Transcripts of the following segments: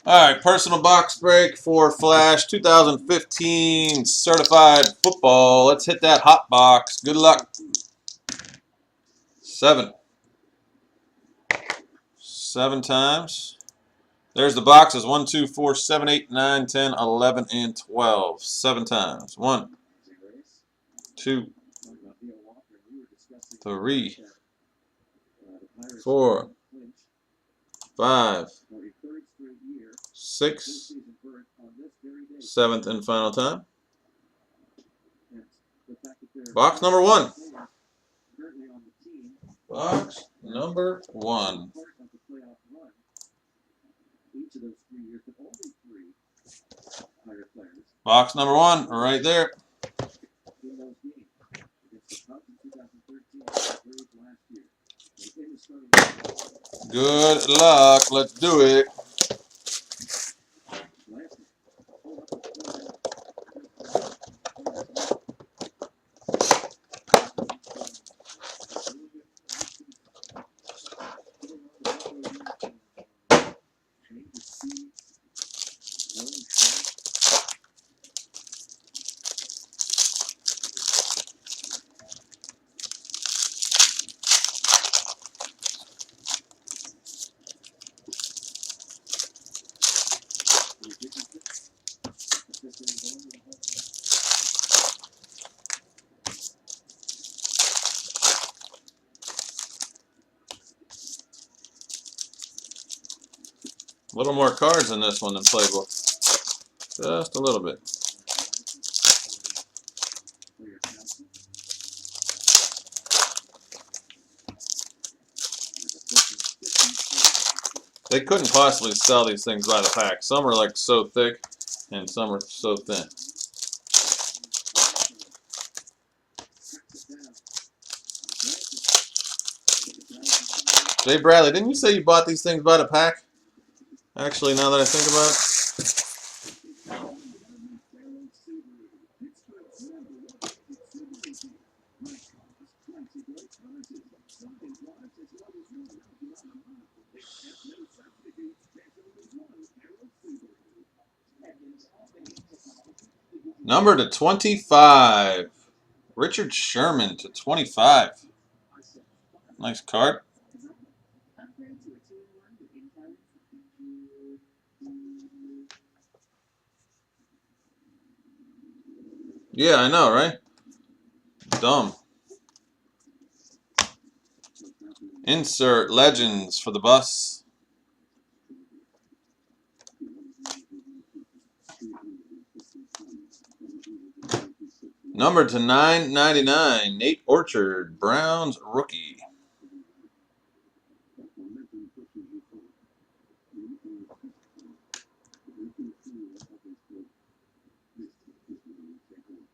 All right, personal box break for Flash 2015 certified football. Let's hit that hot box. Good luck. 7. 7 times. There's the boxes. 1, 2, 4, 7, 8, 9, 10, 11, and 12. 7 times. 1, 2, 3, 4, 5, 6, 7th and final time. Box number 1. Box number 1. Box number 1, right there. Good luck. Let's do it. A little more cards in this one than Playbook. Just a little bit. They couldn't possibly sell these things by the pack. Some are like so thick and some are so thin. Jay Bradley, didn't you say you bought these things by the pack? Actually, now that I think about it. Number to 25. Richard Sherman to 25. Nice card. Yeah, I know, right? Dumb. Insert legends for the bus. Number to 999. Nate Orchard, Browns rookie.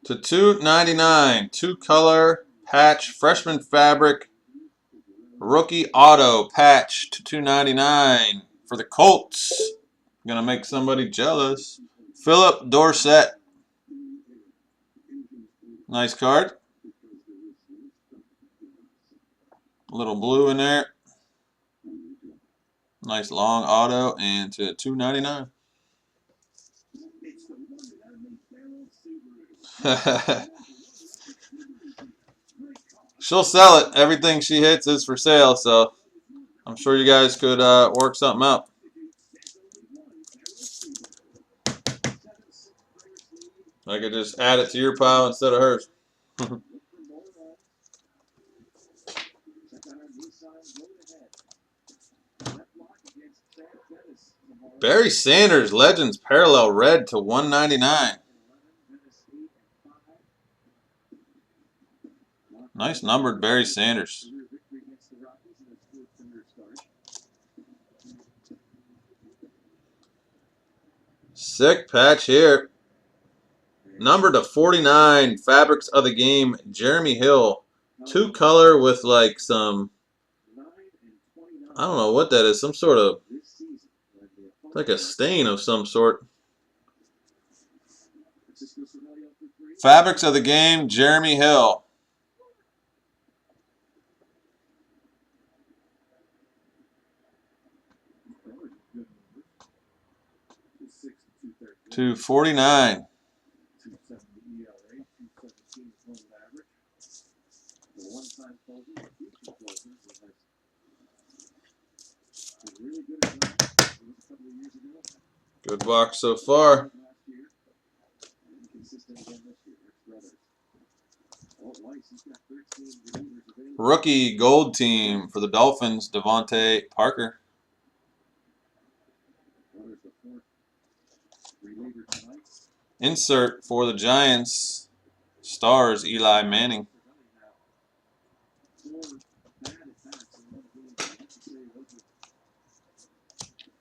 To 299. 2-color patch freshman fabric rookie auto patch to 299 for the Colts. Gonna make somebody jealous. Philip Dorsett. Nice card. A little blue in there. Nice long auto and to 299. She'll sell it. Everything she hits is for sale, so I'm sure you guys could work something out. I could just add it to your pile instead of hers. Barry Sanders, Legends Parallel Red to 199. Nice numbered Barry Sanders. Sick patch here. Number to 49, Fabrics of the Game, Jeremy Hill. 2-color with like some, I don't know what that is, some sort of, like a stain of some sort. Fabrics of the Game, Jeremy Hill. 249. Good box so far. Rookie gold team for the Dolphins, Devontae Parker. Insert for the Giants, Stars, Eli Manning.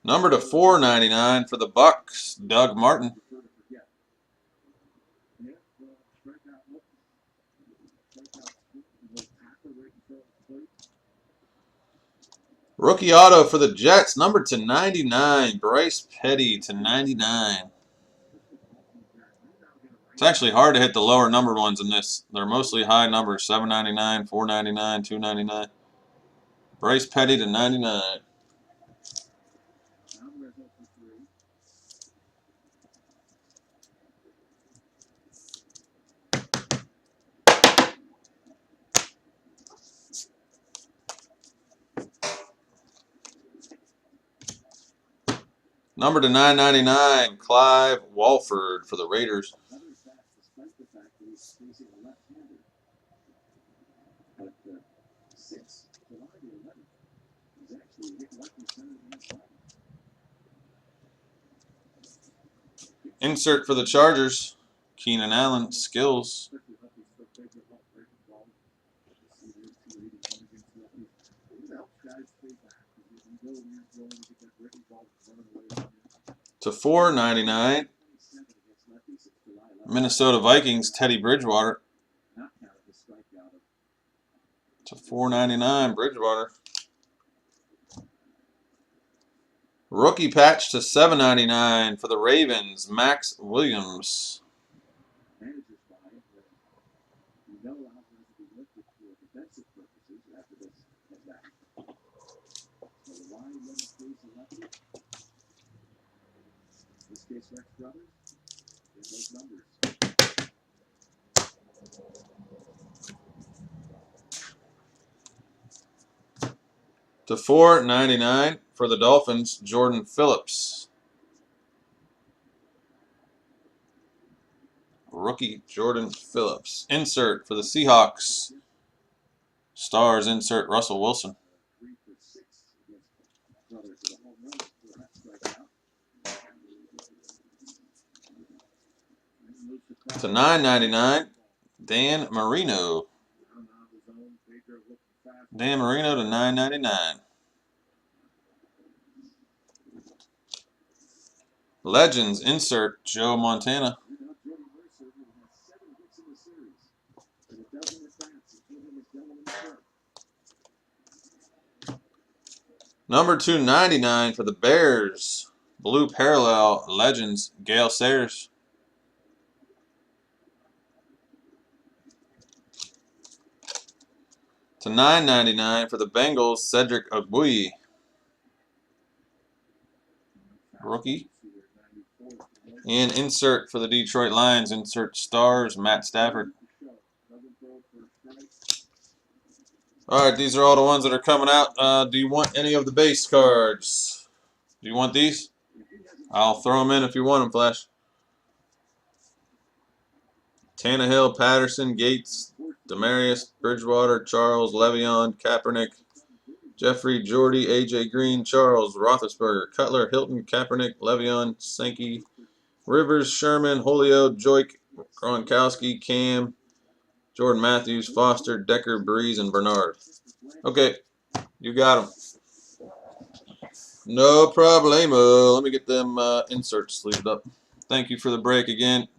Number to 499 for the Bucks, Doug Martin. Rookie auto for the Jets, number to 99, Bryce Petty to 99. It's actually hard to hit the lower numbered ones in this. They're mostly high numbers, 799, 499, 299. Bryce Petty to 99. Number to 999, Clive Walford for the Raiders. Insert for the Chargers, Keenan Allen, skills. To 499, Minnesota Vikings, Teddy Bridgewater. To 499, Bridgewater. Rookie patch to 799 for the Ravens, Max Williams. To 499 for the Dolphins, Jordan Phillips. Rookie Jordan Phillips. Insert for the Seahawks, Stars, insert Russell Wilson. To 999, Dan Marino. Dan Marino to 999. Legends, insert Joe Montana. Number 299 for the Bears, blue parallel, Legends, Gale Sayers. To 999 for the Bengals, Cedric Ogbuyi. Rookie. And insert for the Detroit Lions, insert Stars, Matt Stafford. All right, these are all the ones that are coming out. Do you want any of the base cards? Do you want these? I'll throw them in if you want them, Flash. Tannehill, Patterson, Gates, Demarius, Bridgewater, Charles, Le'Veon, Kaepernick, Jeffrey, Jordy, AJ Green, Charles, Roethlisberger, Cutler, Hilton, Kaepernick, Le'Veon, Sankey, Rivers, Sherman, Julio, Joik, Gronkowski, Cam, Jordan Matthews, Foster, Decker, Breeze, and Bernard. Okay, you got them. No problemo. Let me get them inserts sleeved up. Thank you for the break again.